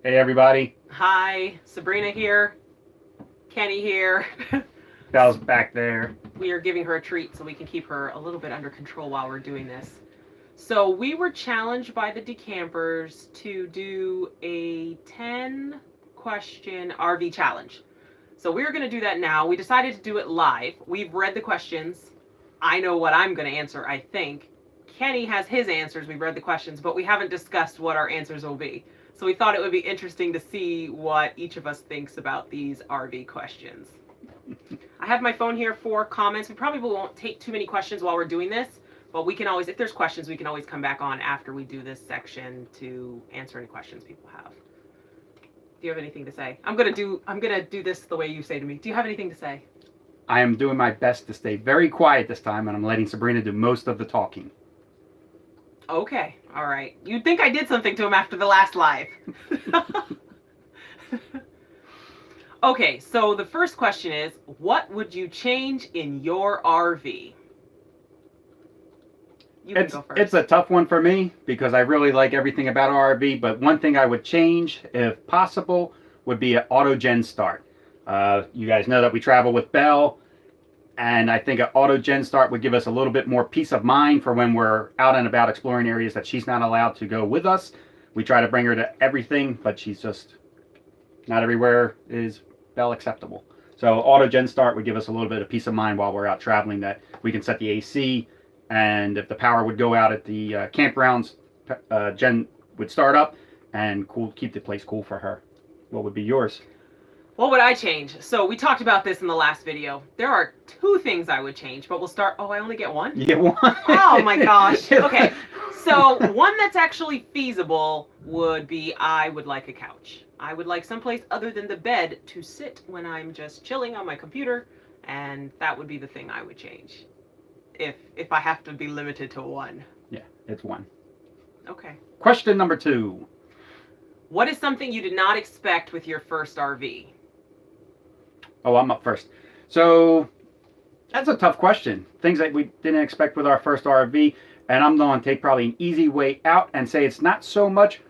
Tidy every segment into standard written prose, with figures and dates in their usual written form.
Hey everybody, Hi, Sabrina here, Kenny here. Belle's back there. We are giving her a treat so we can keep her a little bit under control while we're doing this. So, we were challenged by the decampers to do a 10 question RV challenge. So, we're going to do that now. We decided to do it live. We've read the questions. I know what I'm going to answer, I think. Kenny has his answers. We've read the questions, but we haven't discussed what our answers will be. So we thought it would be interesting to see what each of us thinks about these RV questions. I have my phone here for comments. We probably won't take too many questions while we're doing this, but we can always, if there's questions, we can always come back on after we do this section to answer any questions people have. Do you have anything to say? I'm gonna do this the way you say to me. Do you have anything to say? I am doing my best to stay very quiet this time, and I'm letting Sabrina do most of the talking. Okay, all right. You'd think I did something to him after the last live. Okay, so the first question is, what would you change in your RV? You can go first. It's a tough one for me because I really like everything about RV, but one thing I would change, if possible, would be an auto gen start. You guys know that we travel with Belle, and I think an auto gen start would give us a little bit more peace of mind for when we're out and about exploring areas that she's not allowed to go with us. We try to bring her to everything, but she's just not everywhere is Belle acceptable. So auto gen start would give us a little bit of peace of mind while we're out traveling, that we can set the AC, and if the power would go out at the campgrounds, gen would start up and keep the place cool for her. What would be yours? What would I change? So we talked about this in the last video. There are two things I would change, but we'll start. Oh, I only get one? You get one? Oh my gosh. Okay. So one that's actually feasible would be I would like a couch. I would like someplace other than the bed to sit when I'm just chilling on my computer, and that would be the thing I would change. If I have to be limited to one. Yeah, it's one. Okay. Question number 2. What is something you did not expect with your first RV? Oh, I'm up first. So that's a tough question. Things that we didn't expect with our first RV, and I'm going to take probably an easy way out and say it's not so much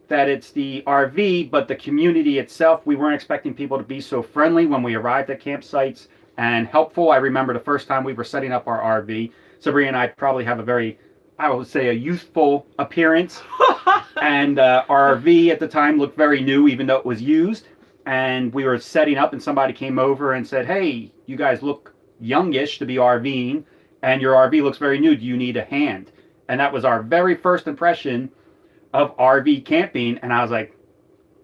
that it's the RV, but the community itself. We weren't expecting people to be so friendly when we arrived at campsites and helpful. I remember the first time we were setting up our RV, Sabrina and I probably have a very, I would say, a youthful appearance. And our RV at the time looked very new, even though it was used. And we were setting up, and somebody came over and said, "Hey, you guys look youngish to be RVing, and your RV looks very new. Do you need a hand?" And that was our very first impression of RV camping. And I was like,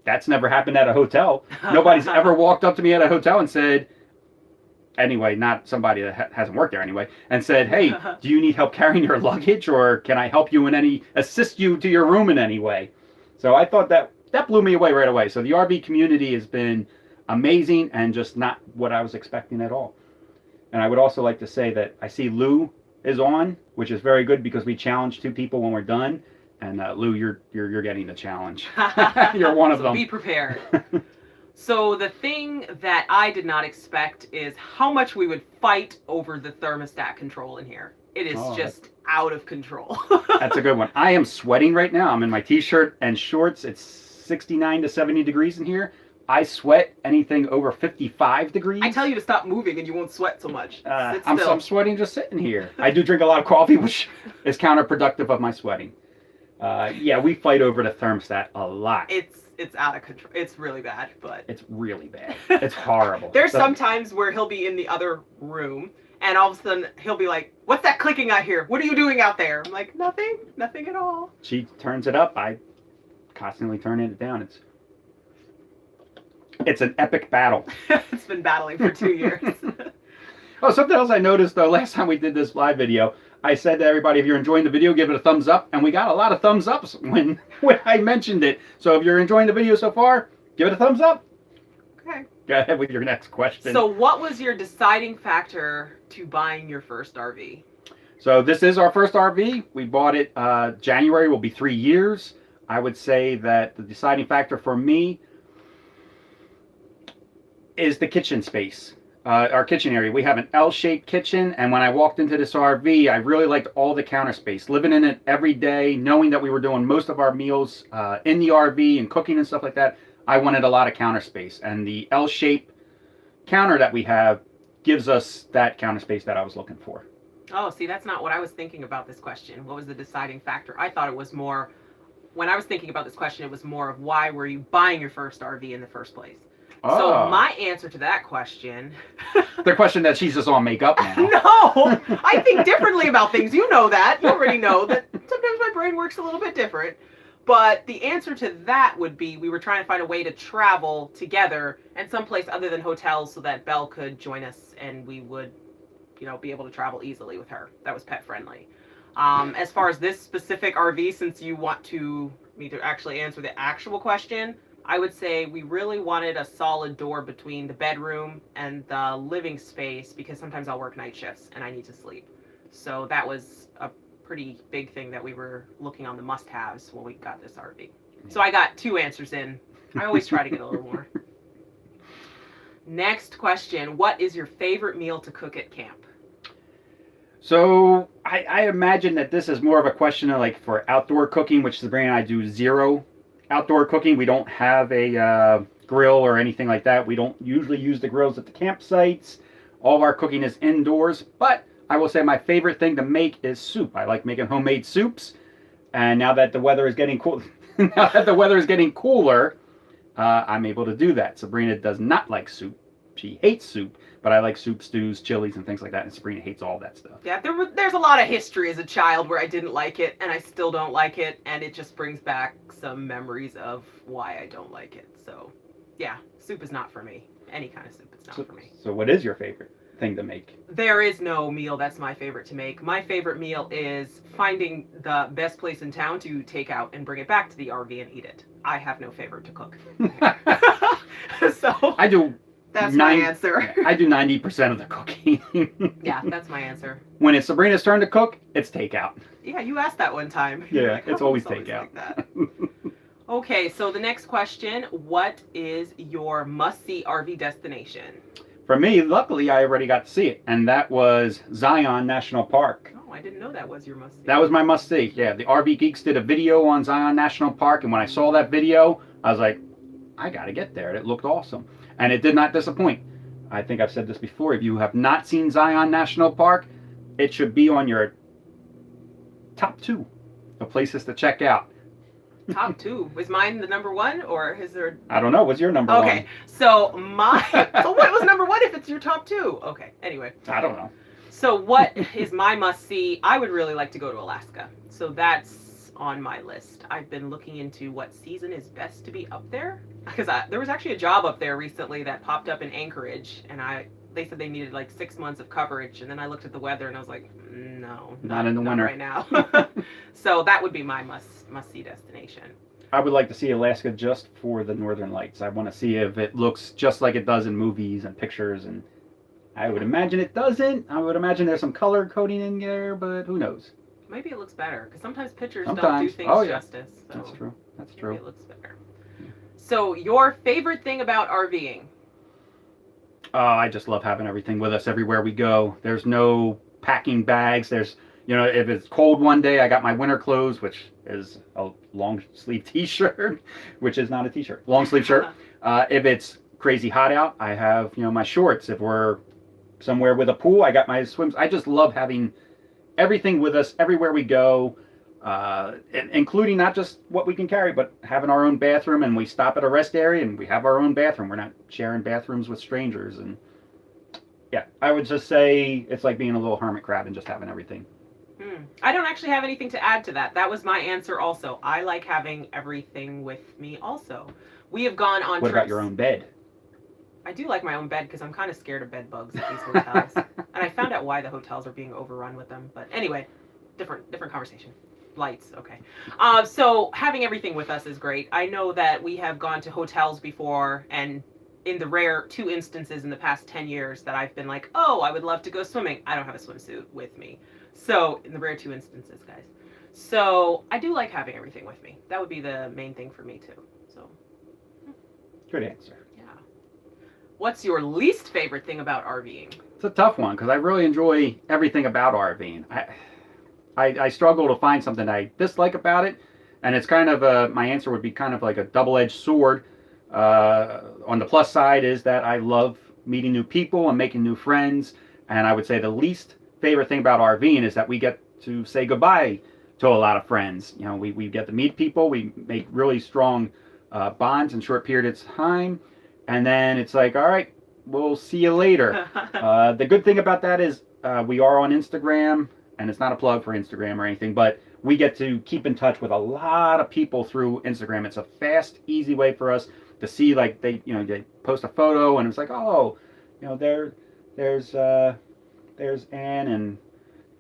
that's never happened at a hotel. Nobody's ever walked up to me at a hotel and said, anyway, not somebody that hasn't worked there anyway, and said, "Hey, do you need help carrying your luggage, or can I help you assist you to your room in any way?" So I thought that blew me away right away. So the RV community has been amazing and just not what I was expecting at all. And I would also like to say that I see Lou is on, which is very good because we challenge 2 people when we're done. And Lou, you're getting the challenge. You're one of them. Be prepared. So the thing that I did not expect is how much we would fight over the thermostat control in here. It is just out of control. That's a good one. I am sweating right now. I'm in my t-shirt and shorts. It's 69 to 70 degrees in here. I sweat anything over 55 degrees. I tell you to stop moving and you won't sweat so much. I'm sweating just sitting here. I do drink a lot of coffee, which is counterproductive of my sweating. Yeah, we fight over the thermostat a lot. It's out of control. It's really bad, but it's really bad. It's horrible. There's some times where he'll be in the other room, and all of a sudden he'll be like, "What's that clicking I hear? What are you doing out there?" I'm like, "Nothing at all." She turns it up. I constantly turn it down. It's an epic battle. It's been battling for 2 years. Oh, something else I noticed though, last time we did this live video, I said to everybody, if you're enjoying the video, give it a thumbs up. And we got a lot of thumbs ups when I mentioned it. So if you're enjoying the video so far, give it a thumbs up. Okay. Go ahead with your next question. So what was your deciding factor to buying your first RV? So this is our first RV. We bought it January, will be 3 years. I would say that the deciding factor for me is the kitchen space. our kitchen area. We have an L-shaped kitchen, and when I walked into this RV, I really liked all the counter space. Living in it every day, knowing that we were doing most of our meals in the RV and cooking and stuff like that, I wanted a lot of counter space. And the L-shaped counter that we have gives us that counter space that I was looking for. Oh, see, that's not what I was thinking about this question. What was the deciding factor? I thought it was more, when I was thinking about this question, it was more of why were you buying your first RV in the first place? Oh. So my answer to that question... The question that she's just all make up now. No! I think differently about things. You know that. You already know that sometimes my brain works a little bit different. But the answer to that would be we were trying to find a way to travel together and someplace other than hotels so that Belle could join us and we would, you know, be able to travel easily with her. That was pet friendly. As far as this specific RV, since you want me to actually answer the actual question, I would say we really wanted a solid door between the bedroom and the living space because sometimes I'll work night shifts and I need to sleep. So that was a pretty big thing that we were looking on the must-haves when we got this RV. So I got 2 answers in. I always try to get a little more. Next question. What is your favorite meal to cook at camp? So I imagine that this is more of a question of like for outdoor cooking, which Sabrina and I do zero outdoor cooking. We don't have a grill or anything like that. We don't usually use the grills at the campsites. All of our cooking is indoors. But I will say my favorite thing to make is soup. I like making homemade soups. And now that the weather is getting cool, cooler, I'm able to do that. Sabrina does not like soup. She hates soup, but I like soup, stews, chilies, and things like that. And Sabrina hates all that stuff. Yeah, there's a lot of history as a child where I didn't like it, and I still don't like it, and it just brings back some memories of why I don't like it. So, yeah, soup is not for me. Any kind of soup is not for me. So what is your favorite thing to make? There is no meal that's my favorite to make. My favorite meal is finding the best place in town to take out and bring it back to the RV and eat it. I have no favorite to cook. So I do. That's my answer. I do 90% of the cooking. Yeah, that's my answer. When it's Sabrina's turn to cook, it's takeout. Yeah, you asked that one time. Yeah, Like, it's oh, always like takeout. that. Okay, so the next question, what is your must-see RV destination? For me, luckily, I already got to see it, and that was Zion National Park. Oh, I didn't know that was your must-see. That was my must-see. Yeah, the RV Geeks did a video on Zion National Park, and when I saw that video, I was like, I got to get there. It looked awesome. And it did not disappoint. I think I've said this before. If you have not seen Zion National Park, it should be on your top 2 of places to check out. Top 2. Was mine the number 1, or is there... I don't know. What's your number 1? Okay, so so what was number 1 if it's your top 2? Okay, anyway. I don't know. So what is my must-see? I would really like to go to Alaska. So that's on my list. I've been looking into what season is best to be up there. Because there was actually a job up there recently that popped up in Anchorage, and they said they needed like 6 months of coverage, and then I looked at the weather and I was like, no, not in the winter right now. So that would be my must-see destination. I would like to see Alaska just for the Northern Lights. I want to see if it looks just like it does in movies and pictures, and I would imagine it doesn't. I would imagine there's some color coding in there, but who knows? Maybe it looks better, because sometimes pictures don't do things justice. So that's true. That's true. Maybe it looks better. So, your favorite thing about RVing? I just love having everything with us everywhere we go. There's no packing bags. There's, if it's cold one day, I got my winter clothes, which is a long sleeve t-shirt, which is not a t-shirt, long sleeve shirt. If it's crazy hot out, I have, my shorts. If we're somewhere with a pool, I got my swims. I just love having everything with us everywhere we go. Including not just what we can carry, but having our own bathroom, and we stop at a rest area and we have our own bathroom. We're not sharing bathrooms with strangers. And yeah, I would just say it's like being a little hermit crab and just having everything. I don't actually have anything to add to that. That was my answer also. I like having everything with me also. We have gone on What trips. about your own bed? I do like my own bed because I'm kind of scared of bed bugs at these hotels. And I found out why the hotels are being overrun with them. But anyway, different conversation. Lights, okay. So having everything with us is great. I know that we have gone to hotels before, and in the rare 2 instances in the past 10 years that I've been like, oh, I would love to go swimming, I don't have a swimsuit with me. So in the rare 2 instances, guys. So I do like having everything with me. That would be the main thing for me too. So good answer. yeah. What's your least favorite thing about RVing? It's a tough one because I really enjoy everything about RVing. I struggle to find something I dislike about it, and it's kind of my answer would be kind of like a double-edged sword. On the plus side is that I love meeting new people and making new friends, and I would say the least favorite thing about RVing is that we get to say goodbye to a lot of friends. You know, we get to meet people, we make really strong bonds in short periods of time, and then it's like, all right, we'll see you later. The good thing about that is we are on Instagram, and it's not a plug for Instagram or anything, but we get to keep in touch with a lot of people through Instagram. It's a fast, easy way for us to see, like, they post a photo, and it's like, oh, there's Ann, and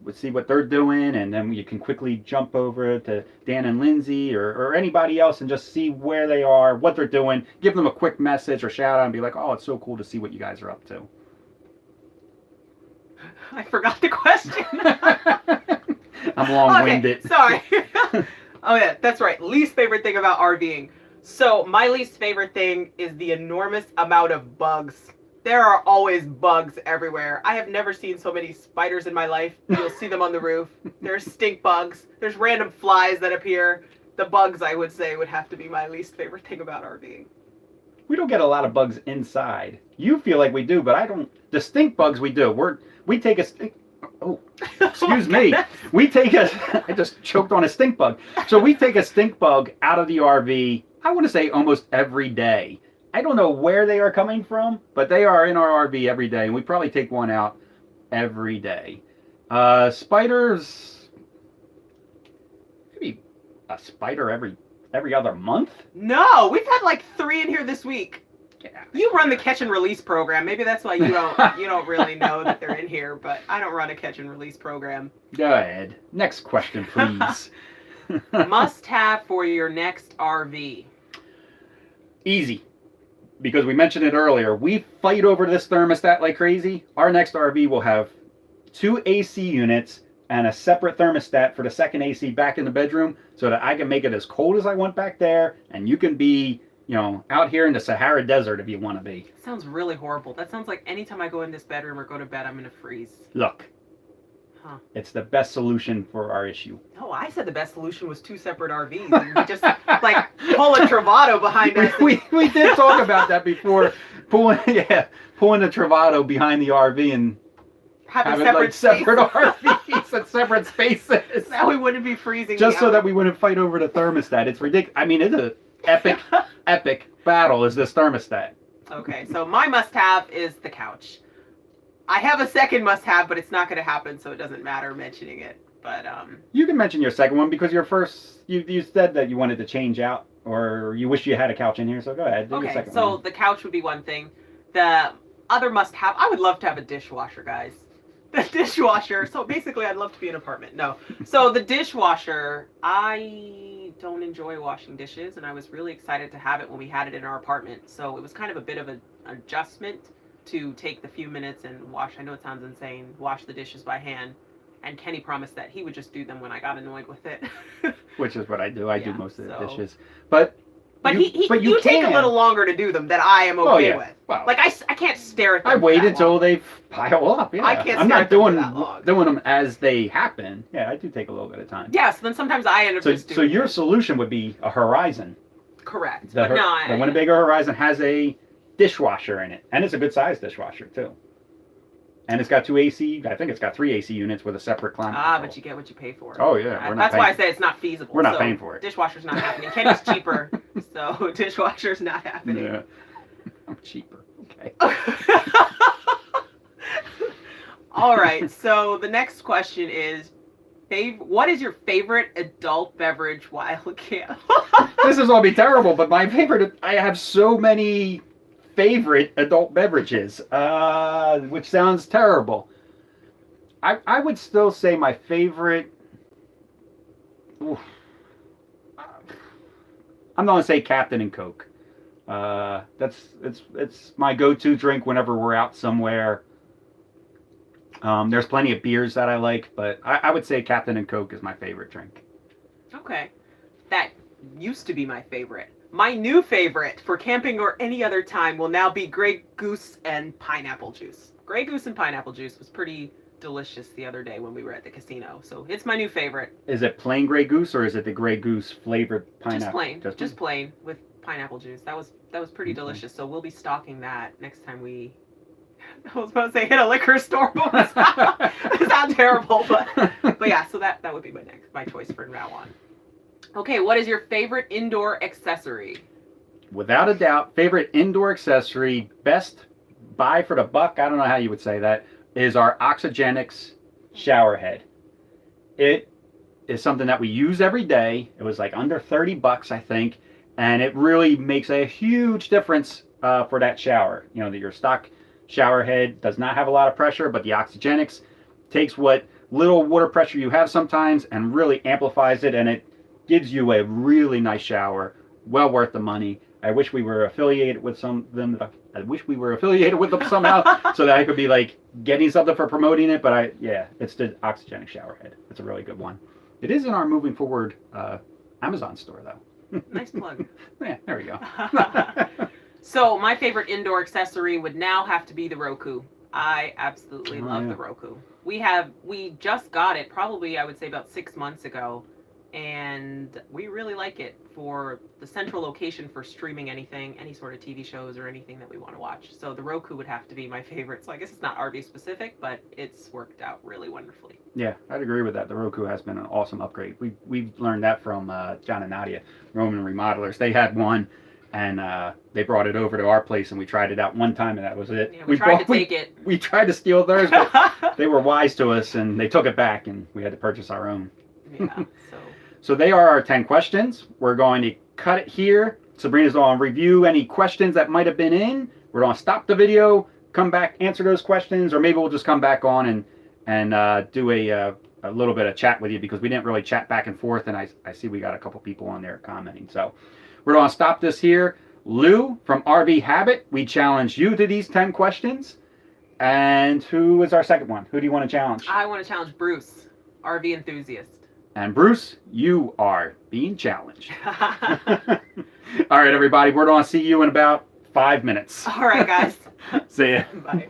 we'll see what they're doing, and then you can quickly jump over to Dan and Lindsay or anybody else and just see where they are, what they're doing, give them a quick message or shout out and be like, oh, it's so cool to see what you guys are up to. I forgot the question. I'm long-winded. Okay, sorry. Oh yeah, that's right. Least favorite thing about RVing. So my least favorite thing is the enormous amount of bugs. There are always bugs everywhere. I have never seen so many spiders in my life. You'll see them on the roof. There's stink bugs. There's random flies that appear. The bugs, I would say, would have to be my least favorite thing about RVing. We don't get a lot of bugs inside. You feel like we do, but I don't. The stink bugs we do. We take a stink. Oh, excuse me. We take I just choked on a stink bug. So we take a stink bug out of the RV, I want to say almost every day. I don't know where they are coming from, but they are in our RV every day, and we probably take one out every day. Spiders, maybe a spider every other month? No, we've had like 3 in here this week. Yeah. You run the catch and release program. Maybe that's why you don't really know that they're in here, but I don't run a catch and release program. Go ahead. Next question, please. Must have for your next RV. Easy. Because we mentioned it earlier, we fight over this thermostat like crazy. Our next RV will have 2 AC units and a separate thermostat for the second AC back in the bedroom so that I can make it as cold as I want back there, and you can be, out here in the Sahara Desert if you want to be. Sounds really horrible. That sounds like anytime I go in this bedroom or go to bed, I'm going to freeze. Look, it's the best solution for our issue. No, I said the best solution was 2 separate RVs. And we just, like, pull a Travato behind us. We did talk about that before, pulling the Travato behind the RV and having separate RVs and separate spaces. Now we wouldn't be freezing. Just so that we wouldn't fight over the thermostat. It's ridiculous. I mean, it's an epic battle is this thermostat. Okay, so my must-have is the couch. I have a second must-have, but it's not going to happen, so it doesn't matter mentioning it. But you can mention your second one because your first, you said that you wanted to change out, or you wish you had a couch in here. So go ahead. Do your second one. The couch would be one thing. The other must-have, I would love to have a dishwasher, guys. The dishwasher. So basically, I'd love to be in an apartment. No. So the dishwasher, I don't enjoy washing dishes, and I was really excited to have it when we had it in our apartment. So it was kind of a bit of an adjustment to take the few minutes and wash. I know it sounds insane. Wash the dishes by hand. And Kenny promised that he would just do them when I got annoyed with it. Which is what I do. I do most of the dishes. But you take a little longer to do them than I am okay with. Well, like I can't stare at them. I wait until they pile up. Yeah. I can't. I'm not doing them as they happen. Yeah, I do take a little bit of time. Yeah, so then sometimes I end up just doing. So your solution would be a Horizon. Correct. The Winnebago Horizon has a dishwasher in it, and it's a good sized dishwasher too. And it's got 2 AC. I think it's got 3 AC units with a separate climate control. But you get what you pay for. Oh yeah, that's why I say it's not feasible. We're not paying for it. Dishwasher's not happening. Kenny's cheaper, so dishwasher's not happening. Yeah, I'm cheaper. Okay. All right. So the next question is, what is your favorite adult beverage while camp? This is gonna be terrible, but my favorite. I have so many favorite adult beverages, which sounds terrible. I would still say my favorite. I'm not gonna say Captain and Coke. It's my go-to drink whenever we're out somewhere. There's plenty of beers that I like, but I would say Captain and Coke is my favorite drink. Okay, that used to be my favorite. My new favorite for camping or any other time will now be Grey Goose and pineapple juice. Grey Goose and pineapple juice was pretty delicious the other day when we were at the casino. So it's my new favorite. Is it plain Grey Goose or is it the Grey Goose flavored pineapple? Just plain with pineapple juice. That was pretty delicious. So we'll be stocking that next time we. I was about to say hit a liquor store, but it sounds terrible. But yeah, so that would be my choice for now on. Okay, what is your favorite indoor accessory? Without a doubt, favorite indoor accessory, best buy for the buck, I don't know how you would say that, is our Oxygenics shower head. It is something that we use every day. It was like under $30, I think, and it really makes a huge difference for that shower. You know, that your stock shower head does not have a lot of pressure, but the Oxygenics takes what little water pressure you have sometimes and really amplifies it, and it gives you a really nice shower, well worth the money. I wish we were affiliated with I wish we were affiliated with them somehow so that I could be like getting something for promoting it. But it's the Oxygenic shower head. It's a really good one. It is in our moving forward Amazon store though. Nice plug. Yeah, there we go. So my favorite indoor accessory would now have to be the Roku. I absolutely love the Roku. We just got it probably I would say about 6 months ago. And we really like it for the central location for streaming anything, any sort of TV shows or anything that we want to watch. So the Roku would have to be my favorite. So I guess it's not RV specific, but it's worked out really wonderfully. Yeah, I'd agree with that. The Roku has been an awesome upgrade. We've learned that from John and Nadia, Roman Remodelers. They had one, and they brought it over to our place, and we tried it out one time, and that was it. Yeah, we tried to take it. We tried to steal theirs, but they were wise to us, and they took it back, and we had to purchase our own. Yeah, So they are our 10 questions. We're going to cut it here. Sabrina's going to review any questions that might have been in. We're going to stop the video, come back, answer those questions, or maybe we'll just come back on and do a little bit of chat with you because we didn't really chat back and forth, and I see we got a couple people on there commenting. So we're going to stop this here. Lou from RV Habit, we challenge you to these 10 questions. And who is our second one? Who do you want to challenge? I want to challenge Bruce, RV enthusiast. And Bruce, you are being challenged. All right, everybody. We're going to see you in about 5 minutes. All right, guys. See ya. Bye.